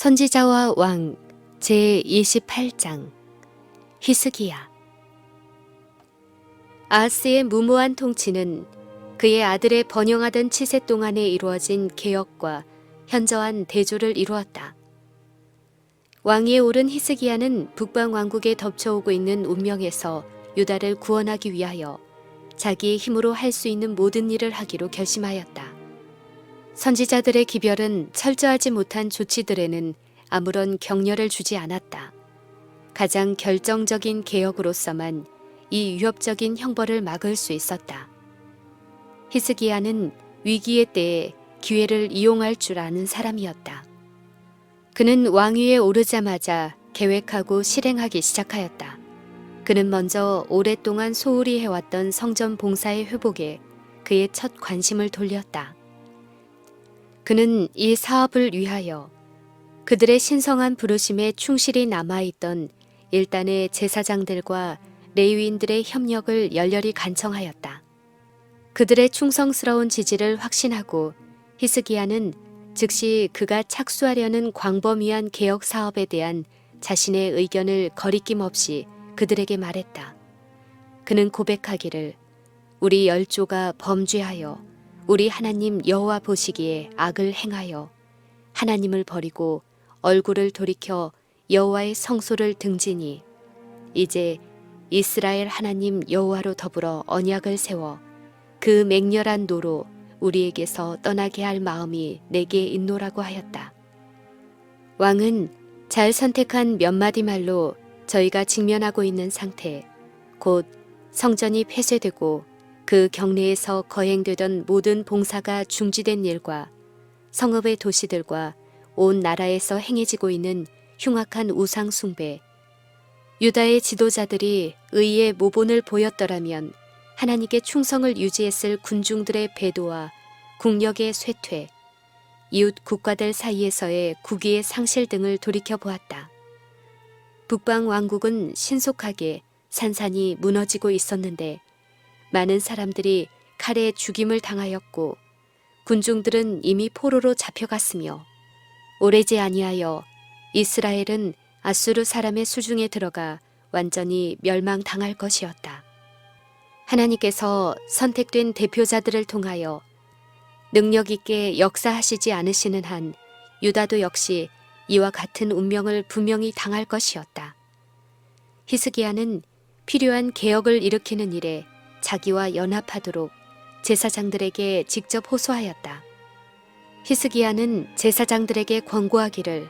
선지자와 왕 제28장 히스기야. 아하스의 무모한 통치는 그의 아들의 번영하던 치세 동안에 이루어진 개혁과 현저한 대조를 이루었다. 왕위에 오른 히스기야는 북방 왕국에 덮쳐오고 있는 운명에서 유다를 구원하기 위하여 자기의 힘으로 할 수 있는 모든 일을 하기로 결심하였다. 선지자들의 기별은 철저하지 못한 조치들에는 아무런 격려를 주지 않았다. 가장 결정적인 개혁으로서만 이 위협적인 형벌을 막을 수 있었다. 히스기야는 위기의 때에 기회를 이용할 줄 아는 사람이었다. 그는 왕위에 오르자마자 계획하고 실행하기 시작하였다. 그는 먼저 오랫동안 소홀히 해왔던 성전 봉사의 회복에 그의 첫 관심을 돌렸다. 그는 이 사업을 위하여 그들의 신성한 부르심에 충실히 남아있던 일단의 제사장들과 레위인들의 협력을 열렬히 간청하였다. 그들의 충성스러운 지지를 확신하고 히스기야는 즉시 그가 착수하려는 광범위한 개혁 사업에 대한 자신의 의견을 거리낌 없이 그들에게 말했다. 그는 고백하기를 우리 열조가 범죄하여 우리 하나님 여호와 보시기에 악을 행하여 하나님을 버리고 얼굴을 돌이켜 여호와의 성소를 등지니 이제 이스라엘 하나님 여호와로 더불어 언약을 세워 그 맹렬한 노로 우리에게서 떠나게 할 마음이 내게 있노라고 하였다. 왕은 잘 선택한 몇 마디 말로 저희가 직면하고 있는 상태, 곧 성전이 폐쇄되고 그 경내에서 거행되던 모든 봉사가 중지된 일과 성읍의 도시들과 온 나라에서 행해지고 있는 흉악한 우상 숭배, 유다의 지도자들이 의의 모본을 보였더라면 하나님께 충성을 유지했을 군중들의 배도와 국력의 쇠퇴, 이웃 국가들 사이에서의 국위의 상실 등을 돌이켜보았다. 북방 왕국은 신속하게 산산이 무너지고 있었는데 많은 사람들이 칼에 죽임을 당하였고 군중들은 이미 포로로 잡혀갔으며 오래지 아니하여 이스라엘은 아수르 사람의 수중에 들어가 완전히 멸망당할 것이었다. 하나님께서 선택된 대표자들을 통하여 능력 있게 역사하시지 않으시는 한 유다도 역시 이와 같은 운명을 분명히 당할 것이었다. 히스기야는 필요한 개혁을 일으키는 일에 자기와 연합하도록 제사장들에게 직접 호소하였다. 히스기야는 제사장들에게 권고하기를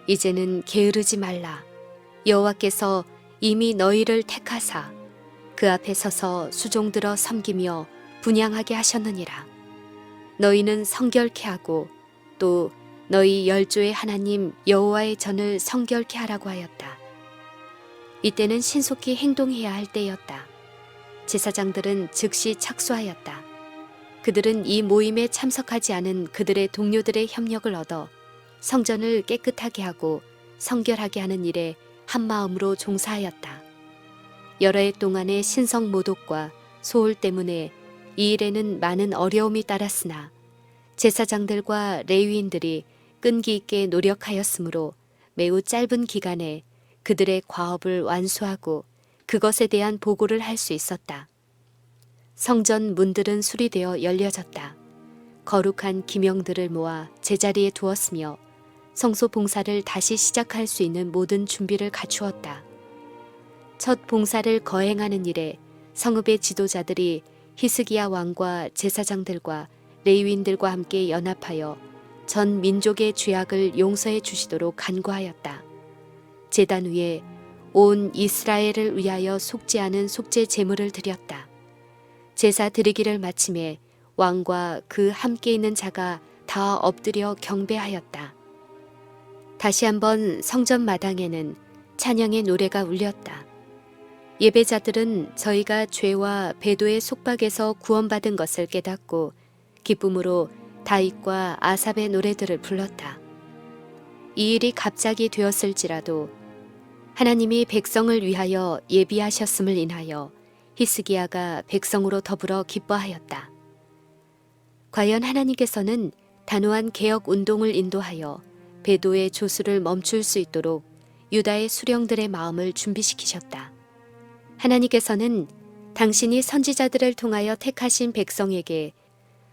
이제는 게으르지 말라. 여호와께서 이미 너희를 택하사 그 앞에 서서 수종들어 섬기며 분향하게 하셨느니라. 너희는 성결케 하고 또 너희 열조의 하나님 여호와의 전을 성결케 하라고 하였다. 이때는 신속히 행동해야 할 때였다. 제사장들은 즉시 착수하였다. 그들은 이 모임에 참석하지 않은 그들의 동료들의 협력을 얻어 성전을 깨끗하게 하고 성결하게 하는 일에 한마음으로 종사하였다. 여러 해 동안의 신성 모독과 소홀 때문에 이 일에는 많은 어려움이 따랐으나 제사장들과 레위인들이 끈기 있게 노력하였으므로 매우 짧은 기간에 그들의 과업을 완수하고 그것에 대한 보고를 할 수 있었다. 성전 문들은 수리되어 열려졌다. 거룩한 기명들을 모아 제자리에 두었으며 성소 봉사를 다시 시작할 수 있는 모든 준비를 갖추었다. 첫 봉사를 거행하는 일에 성읍의 지도자들이 히스기야 왕과 제사장들과 레위인들과 함께 연합하여 전 민족의 죄악을 용서해 주시도록 간구하였다. 제단 위에 온 이스라엘을 위하여 속죄하는 속죄 제물을 드렸다. 제사 드리기를 마침에 왕과 그 함께 있는 자가 다 엎드려 경배하였다. 다시 한번 성전 마당에는 찬양의 노래가 울렸다. 예배자들은 저희가 죄와 배도의 속박에서 구원받은 것을 깨닫고 기쁨으로 다윗과 아삽의 노래들을 불렀다. 이 일이 갑자기 되었을지라도 하나님이 백성을 위하여 예비하셨음을 인하여 히스기야가 백성으로 더불어 기뻐하였다. 과연 하나님께서는 단호한 개혁 운동을 인도하여 배도의 조수를 멈출 수 있도록 유다의 수령들의 마음을 준비시키셨다. 하나님께서는 당신이 선지자들을 통하여 택하신 백성에게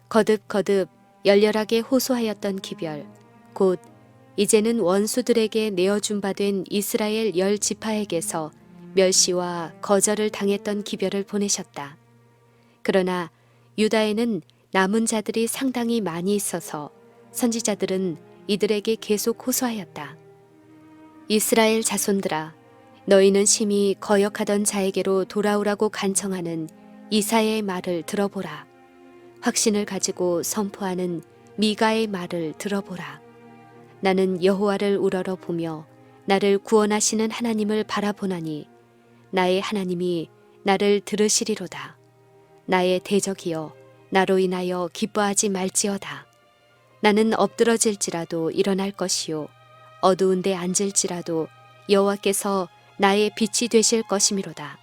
거듭거듭 열렬하게 호소하였던 기별, 곧 이제는 원수들에게 내어준 바 된 이스라엘 10지파에게서 멸시와 거절을 당했던 기별을 보내셨다. 그러나 유다에는 남은 자들이 상당히 많이 있어서 선지자들은 이들에게 계속 호소하였다. 이스라엘 자손들아, 너희는 심히 거역하던 자에게로 돌아오라고 간청하는 이사야의 말을 들어보라. 확신을 가지고 선포하는 미가의 말을 들어보라. 나는 여호와를 우러러 보며 나를 구원하시는 하나님을 바라보나니 나의 하나님이 나를 들으시리로다. 나의 대적이여 나로 인하여 기뻐하지 말지어다. 나는 엎드러질지라도 일어날 것이요 어두운 데 앉을지라도 여호와께서 나의 빛이 되실 것이미로다.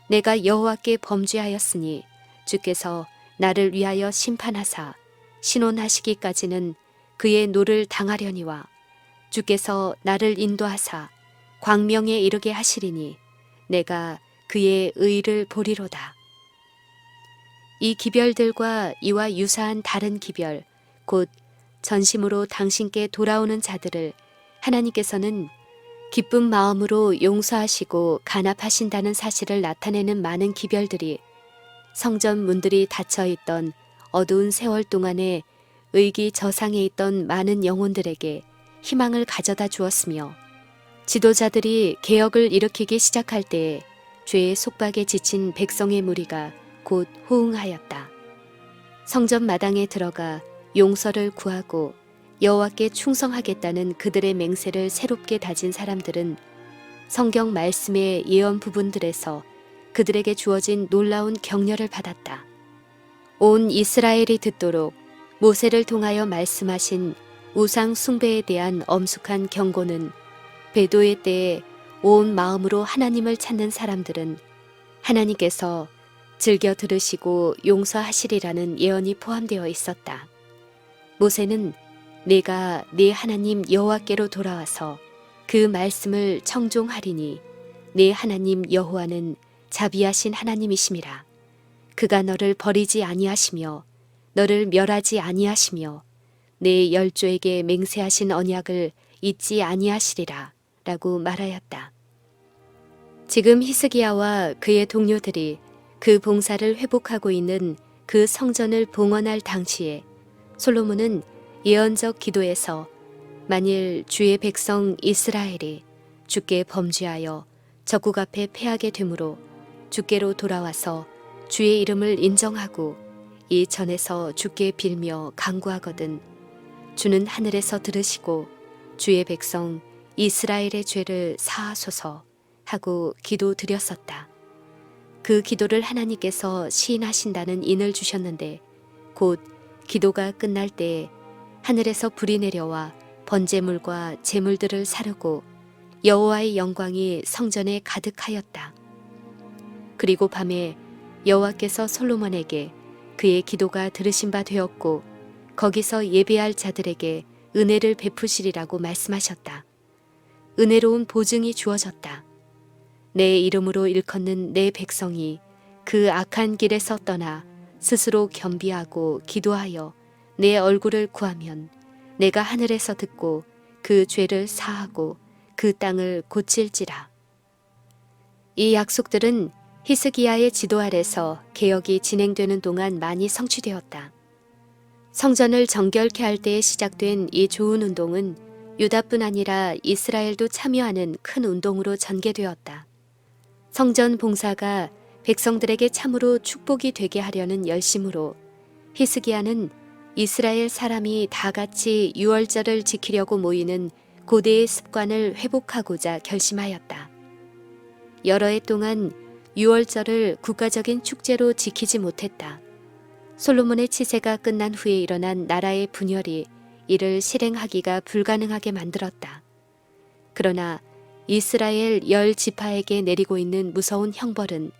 내가 여호와께 범죄하였으니 주께서 나를 위하여 심판하사 신원하시기까지는 그의 노를 당하려니와 주께서 나를 인도하사 광명에 이르게 하시리니 내가 그의 의를 보리로다. 이 기별들과 이와 유사한 다른 기별, 곧 전심으로 당신께 돌아오는 자들을 하나님께서는 기쁜 마음으로 용서하시고 간합하신다는 사실을 나타내는 많은 기별들이 성전 문들이 닫혀있던 어두운 세월 동안에 의기저상해 있던 많은 영혼들에게 희망을 가져다 주었으며 지도자들이 개혁을 일으키기 시작할 때에 죄의 속박에 지친 백성의 무리가 곧 호응하였다. 성전 마당에 들어가 용서를 구하고 여호와께 충성하겠다는 그들의 맹세를 새롭게 다진 사람들은 성경 말씀의 예언 부분들에서 그들에게 주어진 놀라운 격려를 받았다. 온 이스라엘이 듣도록 모세를 통하여 말씀하신 우상 숭배에 대한 엄숙한 경고는 배도의 때에 온 마음으로 하나님을 찾는 사람들은 하나님께서 즐겨 들으시고 용서하시리라는 예언이 포함되어 있었다. 모세는 내가 네 하나님 여호와께로 돌아와서 그 말씀을 청종하리니 네 하나님 여호와는 자비하신 하나님이심이라. 그가 너를 버리지 아니하시며 너를 멸하지 아니하시며 내 열조에게 맹세하신 언약을 잊지 아니하시리라 라고 말하였다. 지금 히스기야와 그의 동료들이 그 봉사를 회복하고 있는 그 성전을 봉헌할 당시에 솔로몬은 예언적 기도에서 만일 주의 백성 이스라엘이 주께 범죄하여 적국 앞에 패하게 되므로 주께로 돌아와서 주의 이름을 인정하고 이 전에서 주께 빌며 간구하거든 주는 하늘에서 들으시고 주의 백성 이스라엘의 죄를 사하소서 하고 기도드렸었다. 그 기도를 하나님께서 시인하신다는 인을 주셨는데 곧 기도가 끝날 때에 하늘에서 불이 내려와 번제물과 제물들을 사르고 여호와의 영광이 성전에 가득하였다. 그리고 밤에 여호와께서 솔로몬에게 그의 기도가 들으신 바 되었고 거기서 예배할 자들에게 은혜를 베푸시리라고 말씀하셨다. 은혜로운 보증이 주어졌다. 내 이름으로 일컫는 내 백성이 그 악한 길에서 떠나 스스로 겸비하고 기도하여 내 얼굴을 구하면 내가 하늘에서 듣고 그 죄를 사하고 그 땅을 고칠지라. 이 약속들은 히스기야의 지도 아래서 개혁이 진행되는 동안 많이 성취되었다. 성전을 정결케 할 때에 시작된 이 좋은 운동은 유다뿐 아니라 이스라엘도 참여하는 큰 운동으로 전개되었다. 성전 봉사가 백성들에게 참으로 축복이 되게 하려는 열심으로 히스기야는 이스라엘 사람이 다 같이 유월절을 지키려고 모이는 고대의 습관을 회복하고자 결심하였다. 여러 해 동안 유월절을 국가적인 축제로 지키지 못했다. 솔로몬의 치세가 끝난 후에 일어난 나라의 분열이 이를 실행하기가 불가능하게 만들었다. 그러나 이스라엘 10지파에게 내리고 있는 무서운 형벌은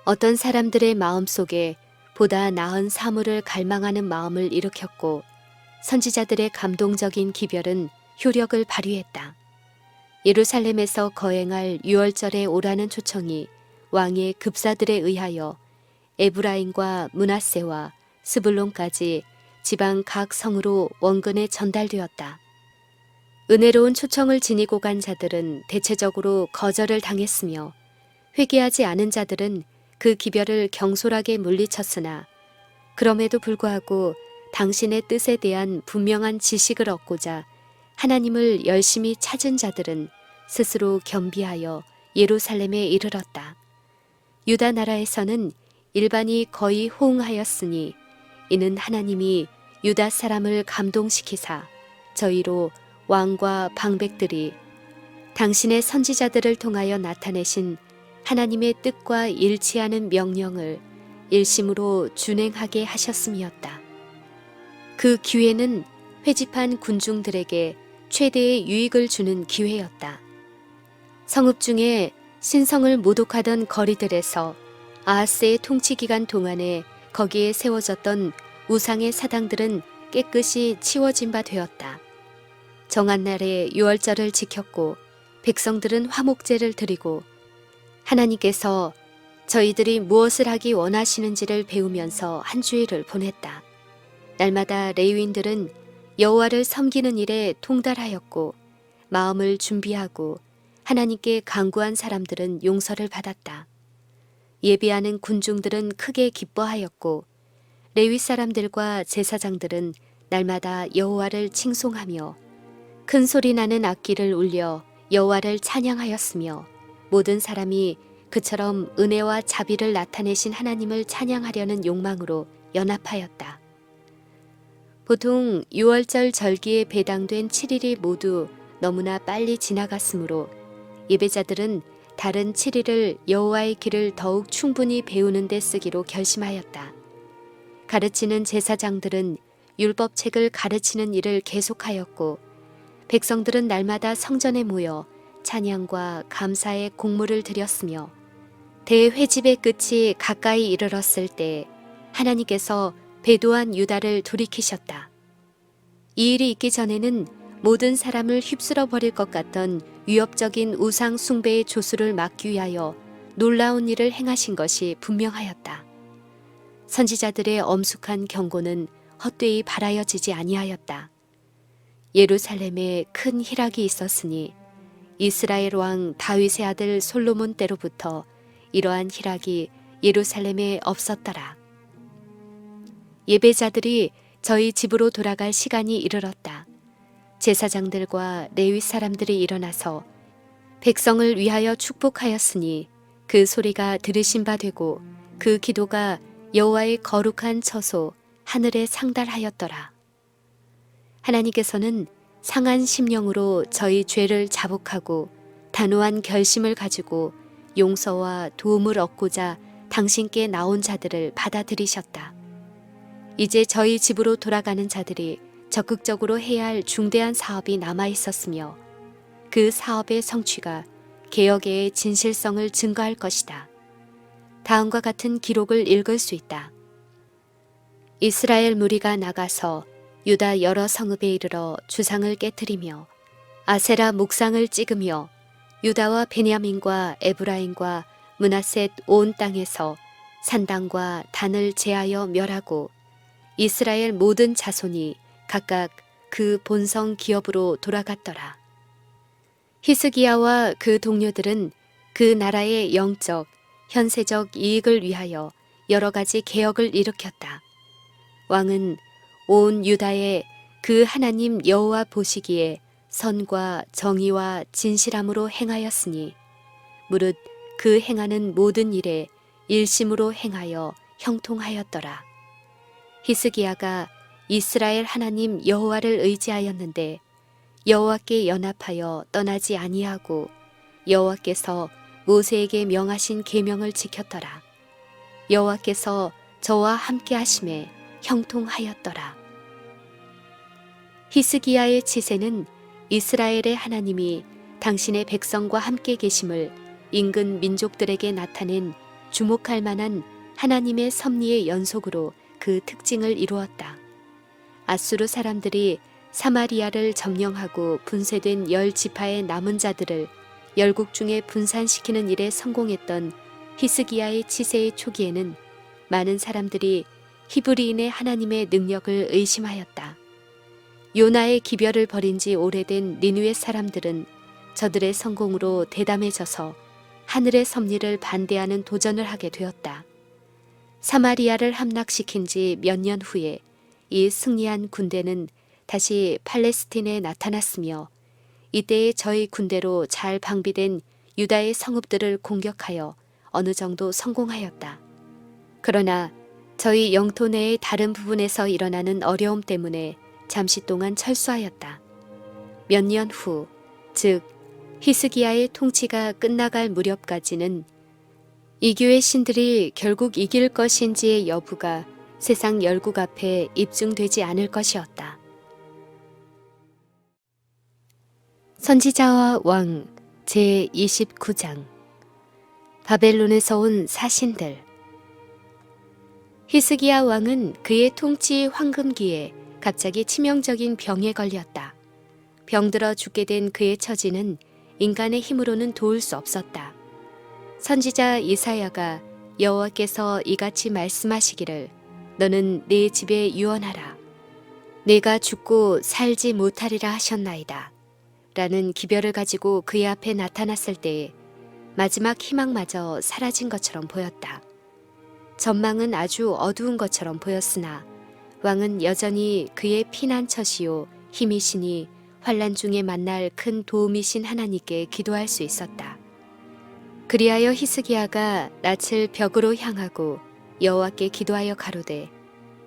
어떤 사람들의 마음속에 보다 나은 사물을 갈망하는 마음을 일으켰고 선지자들의 감동적인 기별은 효력을 발휘했다. 예루살렘에서 거행할 유월절에 오라는 초청이 왕의 급사들에 의하여 에브라임과 므낫세와 스불론까지 지방 각 성으로 원근에 전달되었다. 은혜로운 초청을 지니고 간 자들은 대체적으로 거절을 당했으며 회개하지 않은 자들은 그 기별을 경솔하게 물리쳤으나 그럼에도 불구하고 당신의 뜻에 대한 분명한 지식을 얻고자 하나님을 열심히 찾은 자들은 스스로 겸비하여 예루살렘에 이르렀다. 유다 나라에서는 일반이 거의 호응하였으니 이는 하나님이 유다 사람을 감동시키사 저희로 왕과 방백들이 당신의 선지자들을 통하여 나타내신 하나님의 뜻과 일치하는 명령을 일심으로 준행하게 하셨음이었다. 그 기회는 회집한 군중들에게 최대의 유익을 주는 기회였다. 성읍 중에 신성을 모독하던 거리들에서 아하스의 통치 기간 동안에 거기에 세워졌던 우상의 사당들은 깨끗이 치워진 바 되었다. 정한 날에 유월절을 지켰고 백성들은 화목제를 드리고 하나님께서 저희들이 무엇을 하기 원하시는지를 배우면서 한 주일을 보냈다. 날마다 레위인들은 여호와를 섬기는 일에 통달하였고 마음을 준비하고 하나님께 간구한 사람들은 용서를 받았다. 예비하는 군중들은 크게 기뻐하였고 레위 사람들과 제사장들은 날마다 여호와를 칭송하며 큰 소리 나는 악기를 울려 여호와를 찬양하였으며 모든 사람이 그처럼 은혜와 자비를 나타내신 하나님을 찬양하려는 욕망으로 연합하였다. 보통 유월절 절기에 배당된 7일이 모두 너무나 빨리 지나갔으므로 예배자들은 다른 7일을 여호와의 길을 더욱 충분히 배우는 데 쓰기로 결심하였다. 가르치는 제사장들은 율법책을 가르치는 일을 계속하였고 백성들은 날마다 성전에 모여 찬양과 감사의 공물을 드렸으며 대회집의 끝이 가까이 이르렀을 때 하나님께서 배도한 유다를 돌이키셨다. 이 일이 있기 전에는 모든 사람을 휩쓸어 버릴 것 같던 위협적인 우상 숭배의 조수를 막기 위하여 놀라운 일을 행하신 것이 분명하였다. 선지자들의 엄숙한 경고는 헛되이 바라여지지 아니하였다. 예루살렘에 큰 희락이 있었으니 이스라엘 왕 다윗의 아들 솔로몬 때로부터 이러한 희락이 예루살렘에 없었더라. 예배자들이 저희 집으로 돌아갈 시간이 이르렀다. 제사장들과 레위 사람들이 일어나서 백성을 위하여 축복하였으니 그 소리가 들으신 바 되고 그 기도가 여호와의 거룩한 처소 하늘에 상달하였더라. 하나님께서는 상한 심령으로 저희 죄를 자복하고 단호한 결심을 가지고 용서와 도움을 얻고자 당신께 나온 자들을 받아들이셨다. 이제 저희 집으로 돌아가는 자들이 적극적으로 해야 할 중대한 사업이 남아 있었으며 그 사업의 성취가 개혁의 진실성을 증거할 것이다. 다음과 같은 기록을 읽을 수 있다. 이스라엘 무리가 나가서 유다 여러 성읍에 이르러 주상을 깨뜨리며 아세라 목상을 찍으며 유다와 베냐민과 에브라임과 므낫셋 온 땅에서 산당과 단을 제하여 멸하고 이스라엘 모든 자손이 각각 그 본성 기업으로 돌아갔더라. 히스기야와 그 동료들은 그 나라의 영적, 현세적 이익을 위하여 여러 가지 개혁을 일으켰다. 왕은 온 유다에 그 하나님 여호와 보시기에 선과 정의와 진실함으로 행하였으니 무릇 그 행하는 모든 일에 일심으로 행하여 형통하였더라. 히스기야가 이스라엘 하나님 여호와를 의지하였는데 여호와께 연합하여 떠나지 아니하고 여호와께서 모세에게 명하신 계명을 지켰더라. 여호와께서 저와 함께 하심에 형통하였더라. 히스기야의 치세는 이스라엘의 하나님이 당신의 백성과 함께 계심을 인근 민족들에게 나타낸 주목할 만한 하나님의 섭리의 연속으로 그 특징을 이루었다. 아수르 사람들이 사마리아를 점령하고 분쇄된 10지파의 남은 자들을 열국 중에 분산시키는 일에 성공했던 히스기야의 치세의 초기에는 많은 사람들이 히브리인의 하나님의 능력을 의심하였다. 요나의 기별을 벌인 지 오래된 니느웨 사람들은 저들의 성공으로 대담해져서 하늘의 섭리를 반대하는 도전을 하게 되었다. 사마리아를 함락시킨 지 몇 년 후에 이 승리한 군대는 다시 팔레스틴에 나타났으며 이때의 저희 군대로 잘 방비된 유다의 성읍들을 공격하여 어느 정도 성공하였다. 그러나 저희 영토 내의 다른 부분에서 일어나는 어려움 때문에 잠시 동안 철수하였다. 몇 년 후, 즉 히스기야의 통치가 끝나갈 무렵까지는 이교의 신들이 결국 이길 것인지의 여부가 세상 열국 앞에 입증되지 않을 것이었다. 선지자와 왕 제29장 바벨론에서 온 사신들. 히스기야 왕은 그의 통치 황금기에 갑자기 치명적인 병에 걸렸다. 병들어 죽게 된 그의 처지는 인간의 힘으로는 도울 수 없었다. 선지자 이사야가 여호와께서 이같이 말씀하시기를 너는 내 집에 유언하라. 내가 죽고 살지 못하리라 하셨나이다. 라는 기별을 가지고 그의 앞에 나타났을 때에 마지막 희망마저 사라진 것처럼 보였다. 전망은 아주 어두운 것처럼 보였으나 왕은 여전히 그의 피난처시요 힘이시니 환난 중에 만날 큰 도움이신 하나님께 기도할 수 있었다. 그리하여 히스기야가 낯을 벽으로 향하고 여호와께 기도하여 가로되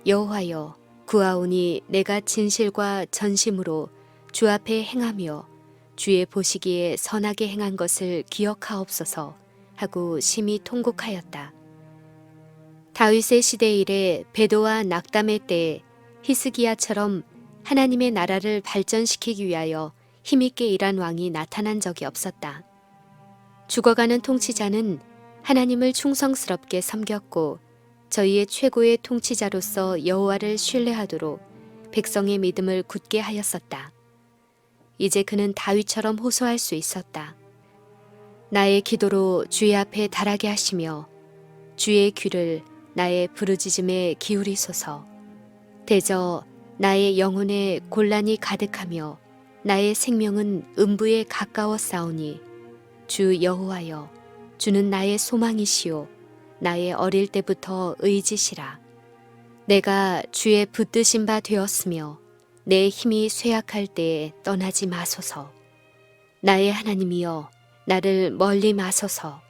여호와여 구하오니 내가 진실과 전심으로 주 앞에 행하며 주의 보시기에 선하게 행한 것을 기억하옵소서 하고 심히 통곡하였다. 다윗의 시대 이래 베도와 낙담의 때에 히스기야처럼 하나님의 나라를 발전시키기 위하여 힘있게 일한 왕이 나타난 적이 없었다. 죽어가는 통치자는 하나님을 충성스럽게 섬겼고 저희의 최고의 통치자로서 여호와를 신뢰하도록 백성의 믿음을 굳게 하였었다. 이제 그는 다윗처럼 호소할 수 있었다. 나의 기도로 주의 앞에 달하게 하시며 주의 귀를 나의 부르짖음에 기울이소서. 대저 나의 영혼에 곤란이 가득하며 나의 생명은 음부에 가까워 싸우니 주 여호와여 주는 나의 소망이시요 나의 어릴 때부터 의지시라. 내가 주의 붙드신 바 되었으며 내 힘이 쇠약할 때에 떠나지 마소서. 나의 하나님이여 나를 멀리 마소서.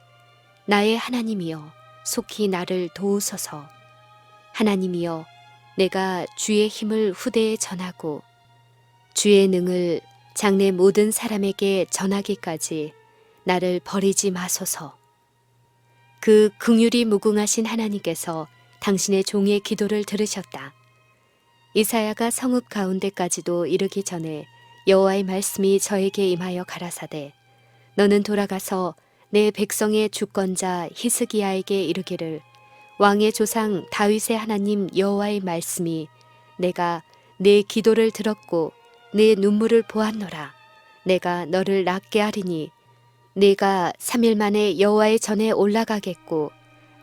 나의 하나님이여 속히 나를 도우소서. 하나님이여 내가 주의 힘을 후대에 전하고 주의 능을 장래 모든 사람에게 전하기까지 나를 버리지 마소서. 그 긍휼이 무궁하신 하나님께서 당신의 종의 기도를 들으셨다. 이사야가 성읍 가운데까지도 이르기 전에 여호와의 말씀이 저에게 임하여 가라사대 너는 돌아가서 내 백성의 주권자 히스기야에게 이르기를 왕의 조상 다윗의 하나님 여호와의 말씀이 내가 내 기도를 들었고 내 눈물을 보았노라. 내가 너를 낫게 하리니 내가 3일 만에 여호와의 전에 올라가겠고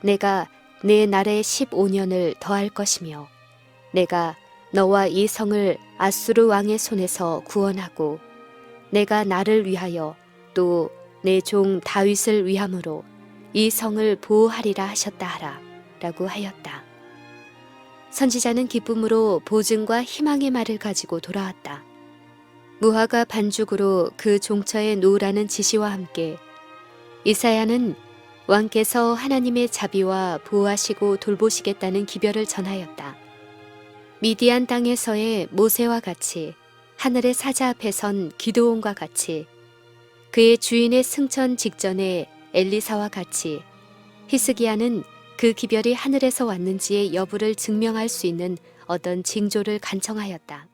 내가 내 날에 15년을 더할 것이며 내가 너와 이 성을 아수르 왕의 손에서 구원하고 내가 나를 위하여 또 내 종 다윗을 위함으로 이 성을 보호하리라 하셨다 하라 라고 하였다. 선지자는 기쁨으로 보증과 희망의 말을 가지고 돌아왔다. 무화과 반죽으로 그 종처에 놓으라는 지시와 함께 이사야는 왕께서 하나님의 자비와 보호하시고 돌보시겠다는 기별을 전하였다. 미디안 땅에서의 모세와 같이 하늘의 사자 앞에 선 기드온과 같이 그의 주인의 승천 직전에 엘리사와 같이 히스기야는 그 기별이 하늘에서 왔는지의 여부를 증명할 수 있는 어떤 징조를 간청하였다.